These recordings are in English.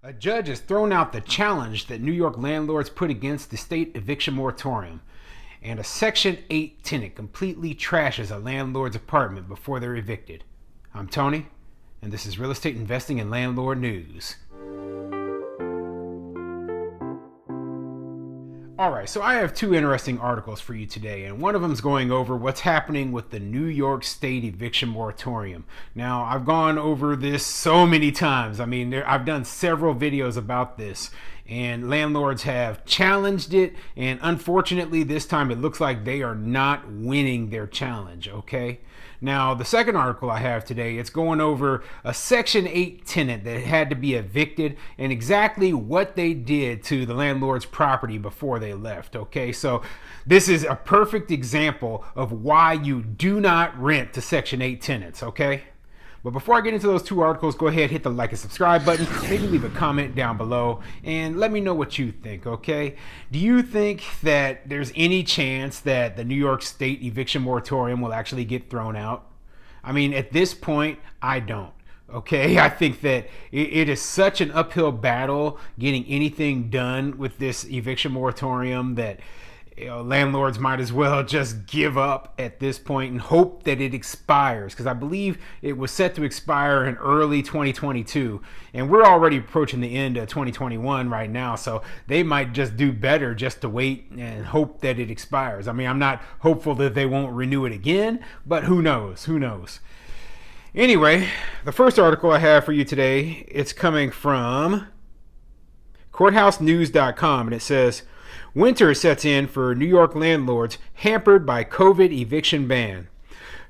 A judge has thrown out the challenge that New York landlords put against the state eviction moratorium, and a Section 8 tenant completely trashes a landlord's apartment before they're evicted. I'm Tony, and this is Real Estate Investing and Landlord News. Alright, so I have two interesting articles for you today, and one of them is going over what's happening with the New York State eviction moratorium. Now, I've gone over this so many times. I've done several videos about this, and landlords have challenged it, and unfortunately this time it looks like they are not winning their challenge, okay? Now, the second article I have today, it's going over a Section 8 tenant that had to be evicted and exactly what they did to the landlord's property before they left, okay? So this is a perfect example of why you do not rent to Section 8 tenants, okay? But before I get into those two articles, go ahead, hit the like and subscribe button, maybe leave a comment down below, and let me know what you think, okay? Do you think that there's any chance that the New York State eviction moratorium will actually get thrown out? At this point, I don't. Okay, I think that it is such an uphill battle getting anything done with this eviction moratorium that landlords might as well just give up at this point and hope that it expires, because I believe it was set to expire in early 2022, and we're already approaching the end of 2021 right now, so they might just do better just to wait and hope that it expires. I'm not hopeful that they won't renew it again, but who knows? Anyway, the first article I have for you today, it's coming from courthousenews.com, and it says, winter sets in for New York landlords hampered by COVID eviction ban.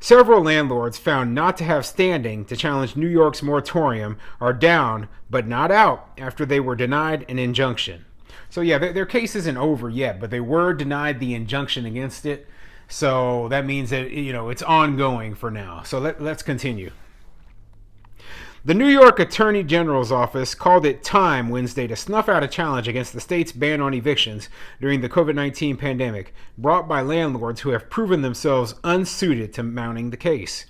Several landlords found not to have standing to challenge New York's moratorium are down but not out after they were denied an injunction. So yeah, their case isn't over yet, but they were denied the injunction against it. So that means that it's ongoing for now. So let's continue. The New York Attorney General's office called it time Wednesday to snuff out a challenge against the state's ban on evictions during the COVID-19 pandemic, brought by landlords who have proven themselves unsuited to mounting the case.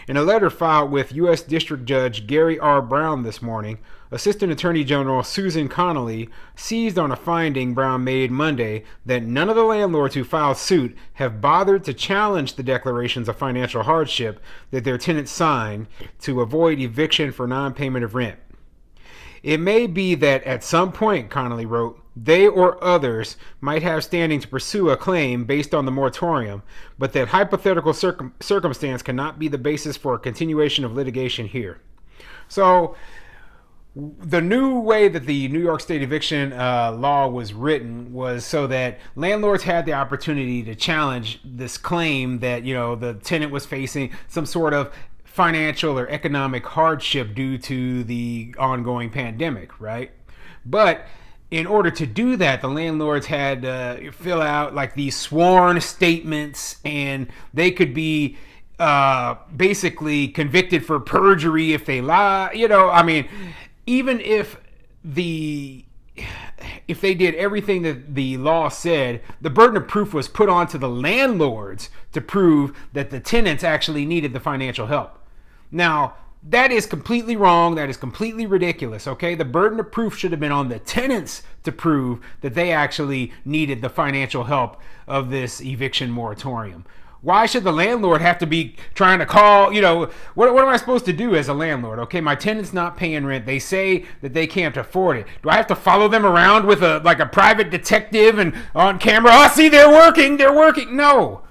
In a letter filed with U.S. District Judge Gary R. Brown this morning, Assistant Attorney General Susan Connolly seized on a finding Brown made Monday that none of the landlords who filed suit have bothered to challenge the declarations of financial hardship that their tenants signed to avoid eviction for non-payment of rent. It may be that at some point, Connolly wrote, they or others might have standing to pursue a claim based on the moratorium, but that hypothetical circumstance cannot be the basis for a continuation of litigation here. So, the new way that the New York State eviction law was written was so that landlords had the opportunity to challenge this claim that, the tenant was facing some sort of financial or economic hardship due to the ongoing pandemic, right? But in order to do that, the landlords had to fill out like these sworn statements, and they could be basically convicted for perjury if they lie. Even if they did everything that the law said, the burden of proof was put onto the landlords to prove that the tenants actually needed the financial help. Now, that is completely wrong. That is completely ridiculous, okay? The burden of proof should have been on the tenants to prove that they actually needed the financial help of this eviction moratorium. Why should the landlord have to be trying to call, what am I supposed to do as a landlord? Okay, my tenant's not paying rent. They say that they can't afford it. Do I have to follow them around with a private detective and on camera? Oh, see, they're working. No.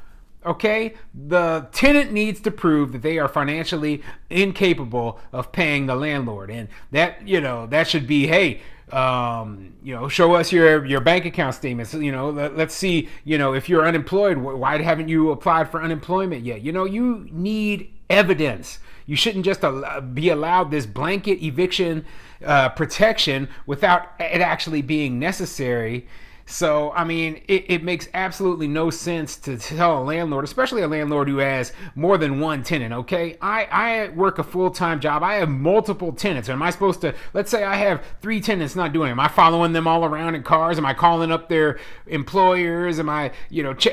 Okay, the tenant needs to prove that they are financially incapable of paying the landlord, and that that should be, hey, show us your bank account statements. Let's see, if you're unemployed, why haven't you applied for unemployment yet? You need evidence. You shouldn't just be allowed this blanket eviction protection without it actually being necessary. So, I mean, it makes absolutely no sense to tell a landlord, especially a landlord who has more than one tenant, okay? I work a full-time job. I have multiple tenants. Am I supposed to, let's say I have 3 tenants not doing it. Am I following them all around in cars? Am I calling up their employers? Am I,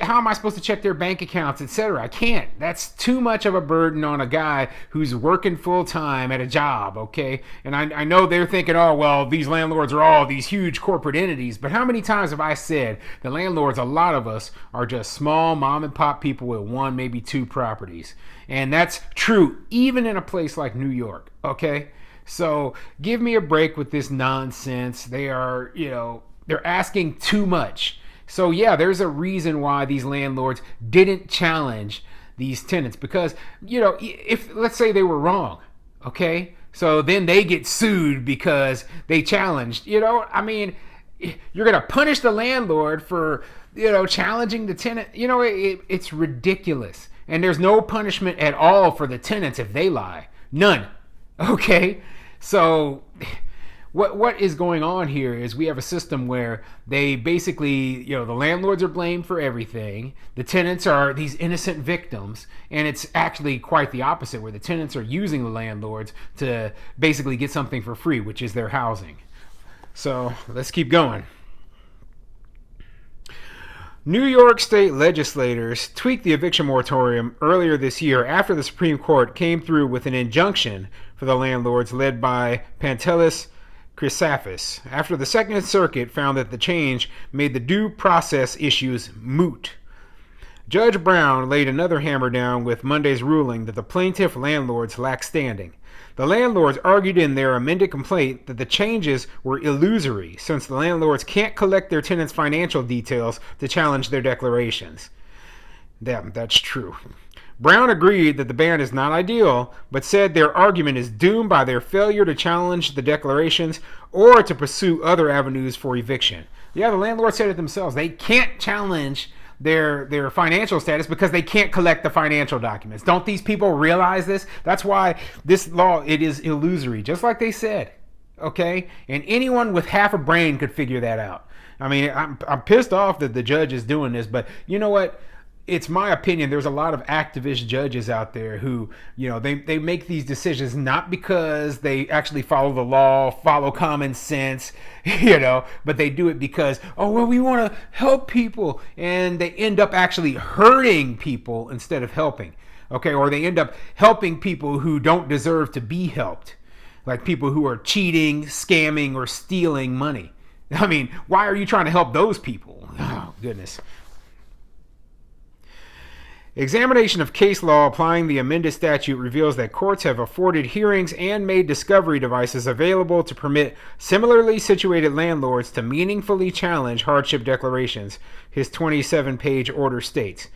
how am I supposed to check their bank accounts, etc.? I can't. That's too much of a burden on a guy who's working full-time at a job, okay? And I know they're thinking, oh, well, these landlords are all these huge corporate entities, but how many times have I said the landlords, a lot of us, are just small mom and pop people with 1, maybe 2 properties? And that's true even in a place like New York, okay? So give me a break with this nonsense. They are, they're asking too much. So yeah, there's a reason why these landlords didn't challenge these tenants, because, if, let's say they were wrong, okay? So then they get sued because they challenged, I mean, you're going to punish the landlord for, challenging the tenant. It's ridiculous. And there's no punishment at all for the tenants if they lie. None. Okay? So what is going on here is we have a system where they basically, the landlords are blamed for everything. The tenants are these innocent victims. And it's actually quite the opposite, where the tenants are using the landlords to basically get something for free, which is their housing. So let's keep going. New York State legislators tweaked the eviction moratorium earlier this year after the Supreme Court came through with an injunction for the landlords led by Pantelis Chrysophis, after the Second Circuit found that the change made the due process issues moot. Judge Brown laid another hammer down with Monday's ruling that the plaintiff landlords lack standing. The landlords argued in their amended complaint that the changes were illusory, since the landlords can't collect their tenants' financial details to challenge their declarations. That's true. Brown agreed that the ban is not ideal, but said their argument is doomed by their failure to challenge the declarations or to pursue other avenues for eviction. Yeah, the landlord said it themselves. They can't challenge their financial status because they can't collect the financial documents. Don't these people realize this? That's why this law, it is illusory, just like they said. Okay? And anyone with half a brain could figure that out. I mean, I'm pissed off that the judge is doing this, but you know what? It's my opinion, there's a lot of activist judges out there who, they make these decisions not because they actually follow the law, follow common sense, but they do it because, we want to help people, and they end up actually hurting people instead of helping, okay? Or they end up helping people who don't deserve to be helped, like people who are cheating, scamming, or stealing money. I mean, why are you trying to help those people? Oh, goodness. Examination of case law applying the amended statute reveals that courts have afforded hearings and made discovery devices available to permit similarly situated landlords to meaningfully challenge hardship declarations, his 27-page order states.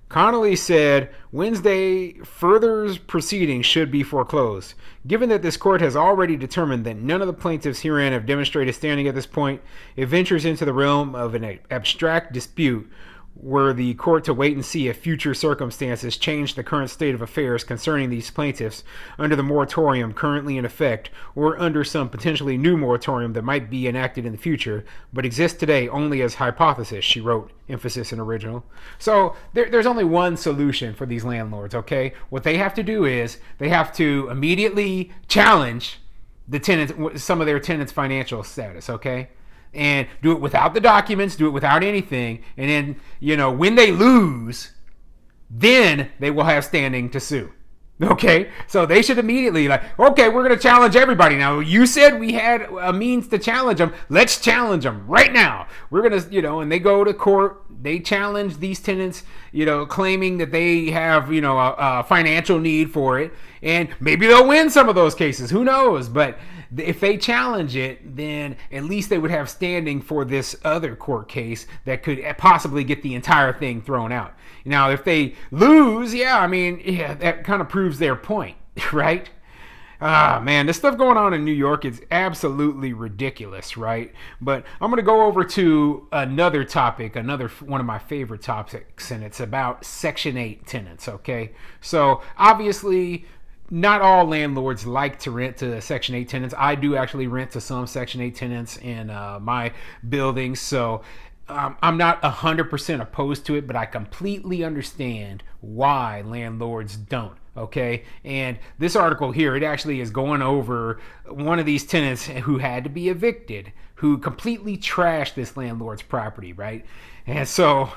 Connolly said Wednesday further proceedings should be foreclosed. Given that this court has already determined that none of the plaintiffs herein have demonstrated standing at this point, it ventures into the realm of an abstract dispute were the court to wait and see if future circumstances change the current state of affairs concerning these plaintiffs under the moratorium currently in effect, or under some potentially new moratorium that might be enacted in the future, but exists today only as hypothesis, she wrote, emphasis in original. So there's only one solution for these landlords, okay? What they have to do is they have to immediately challenge the tenants, some of their tenants' financial status, okay? And do it without the documents, do it without anything. And then, when they lose, then they will have standing to sue. Okay? So they should immediately okay, we're going to challenge everybody. Now, you said we had a means to challenge them. Let's challenge them right now. We're going to, and they go to court. They challenge these tenants, claiming that they have, a financial need for it. And maybe they'll win some of those cases. Who knows? But if they challenge it, then at least they would have standing for this other court case that could possibly get the entire thing thrown out. Now, if they lose, that kind of proves their point, right? Man, this stuff going on in New York is absolutely ridiculous, right? But I'm going to go over to another topic, another one of my favorite topics, and it's about Section 8 tenants, okay? So, obviously, not all landlords like to rent to Section 8 tenants. I do actually rent to some Section 8 tenants in my buildings, so I'm not 100% opposed to it, but I completely understand why landlords don't. Okay, and this article here, it actually is going over one of these tenants who had to be evicted, who completely trashed this landlord's property, right? And so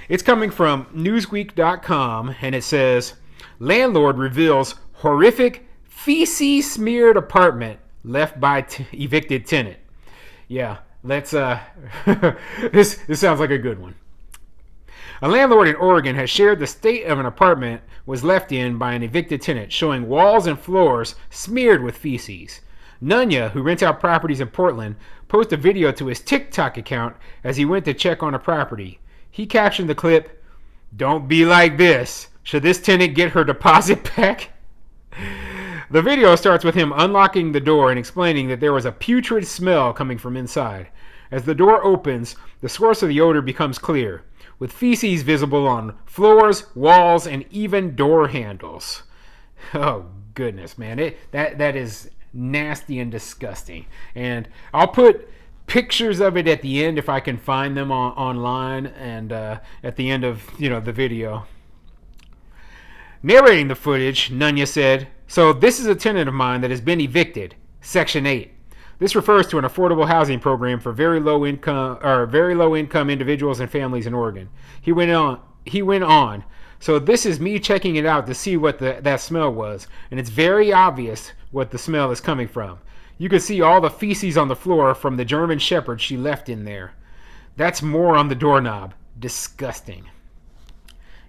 it's coming from Newsweek.com, and it says, landlord reveals horrific feces smeared apartment left by evicted tenant. Yeah, let's this sounds like a good one. A landlord in Oregon has shared the state of an apartment was left in by an evicted tenant, showing walls and floors smeared with feces. Nunya, who rents out properties in Portland, posted a video to his TikTok account as he went to check on a property. He captioned the clip, "Don't be like this. Should this tenant get her deposit back?" The video starts with him unlocking the door and explaining that there was a putrid smell coming from inside. As the door opens, the source of the odor becomes clear, with feces visible on floors, walls, and even door handles. Oh goodness, man. That is nasty and disgusting. And I'll put pictures of it at the end if I can find them online, and at the end of the video. Narrating the footage, Nunya said, "So this is a tenant of mine that has been evicted, Section 8. This refers to an affordable housing program for very low income individuals and families in Oregon." He went on. "So this is me checking it out to see what that smell was, and it's very obvious what the smell is coming from. You can see all the feces on the floor from the German Shepherd she left in there. That's more on the doorknob. Disgusting."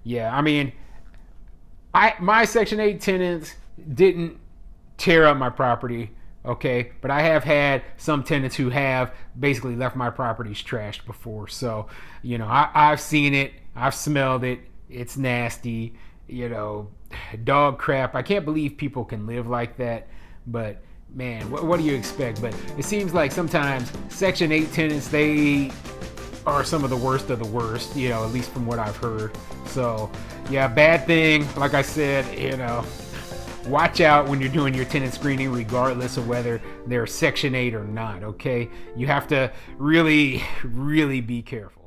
Yeah, I mean, my Section 8 tenants didn't tear up my property, okay? But I have had some tenants who have basically left my properties trashed before. So, I've seen it. I've smelled it. It's nasty. Dog crap. I can't believe people can live like that. But, man, what do you expect? But it seems like sometimes Section 8 tenants, they are some of the worst, at least from what I've heard. So, yeah, bad thing. Like I said, watch out when you're doing your tenant screening, regardless of whether they're Section 8 or not, okay? You have to really, really be careful.